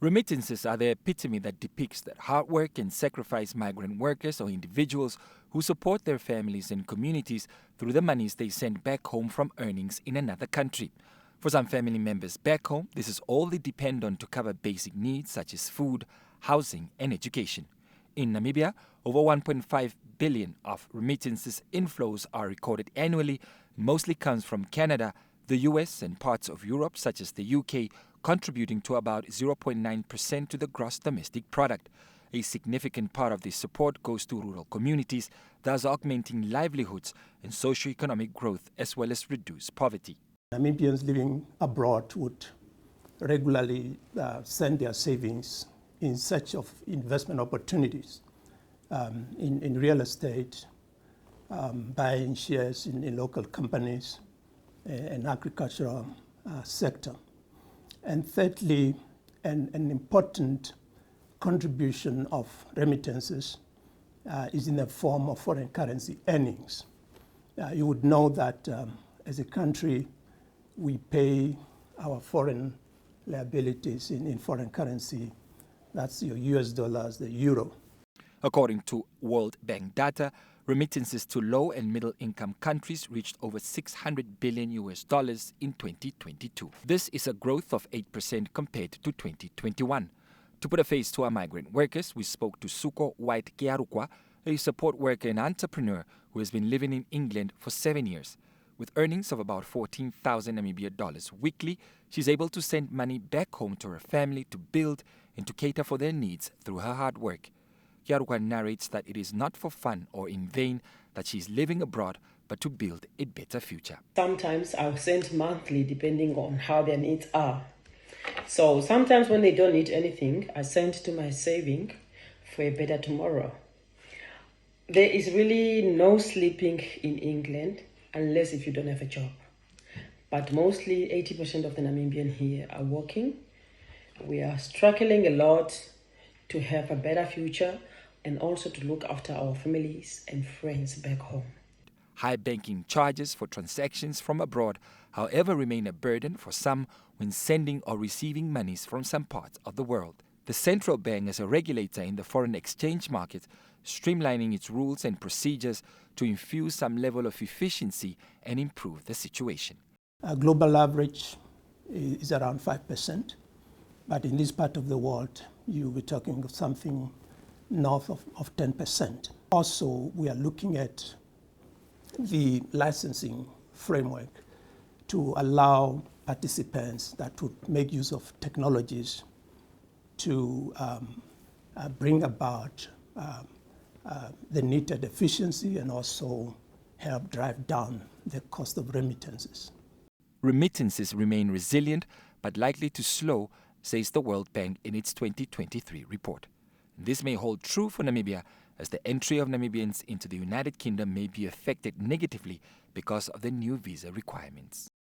Remittances are the epitome that depicts the hard work and sacrifice migrant workers or individuals who support their families and communities through the monies they send back home from earnings in another country. For some family members back home, this is all they depend on to cover basic needs such as food, housing, and education. In Namibia, over 1.5 billion of remittances inflows are recorded annually, mostly comes from Canada, the US, and parts of Europe such as the UK, contributing to about 0.9% to the gross domestic product. A significant part of this support goes to rural communities, thus augmenting livelihoods and socio-economic growth as well as reduce poverty. Namibians living abroad would regularly send their savings in search of investment opportunities in real estate, buying shares in local companies and agricultural sector. And thirdly, an important contribution of remittances is in the form of foreign currency earnings. You would know that as a country, we pay our foreign liabilities in foreign currency. That's your US dollars, the euro. According to World Bank data, remittances to low and middle income countries reached over $600 billion in 2022. This is a growth of 8% compared to 2021. To put a face to our migrant workers, we spoke to Suko White Kearukwa, a support worker and entrepreneur who has been living in England for 7 years. With earnings of about 14,000 Namibia dollars weekly, she's able to send money back home to her family to build and to cater for their needs through her hard work. Kearukwa narrates that it is not for fun or in vain that she is living abroad, but to build a better future. Sometimes I'll send monthly depending on how their needs are. So sometimes when they don't need anything, I send to my saving for a better tomorrow. There is really no sleeping in England unless if you don't have a job. But mostly 80% of the Namibians here are working. We are struggling a lot to have a better future and also to look after our families and friends back home. High banking charges for transactions from abroad, however, remain a burden for some when sending or receiving monies from some parts of the world. The central bank is a regulator in the foreign exchange market, streamlining its rules and procedures to infuse some level of efficiency and improve the situation. A global average is around 5%, but in this part of the world, you'll be talking of something north of 10%. Also, we are looking at the licensing framework to allow participants that would make use of technologies to bring about the needed efficiency and also help drive down the cost of remittances. Remittances remain resilient but likely to slow, says the World Bank in its 2023 report. This may hold true for Namibia, as the entry of Namibians into the United Kingdom may be affected negatively because of the new visa requirements.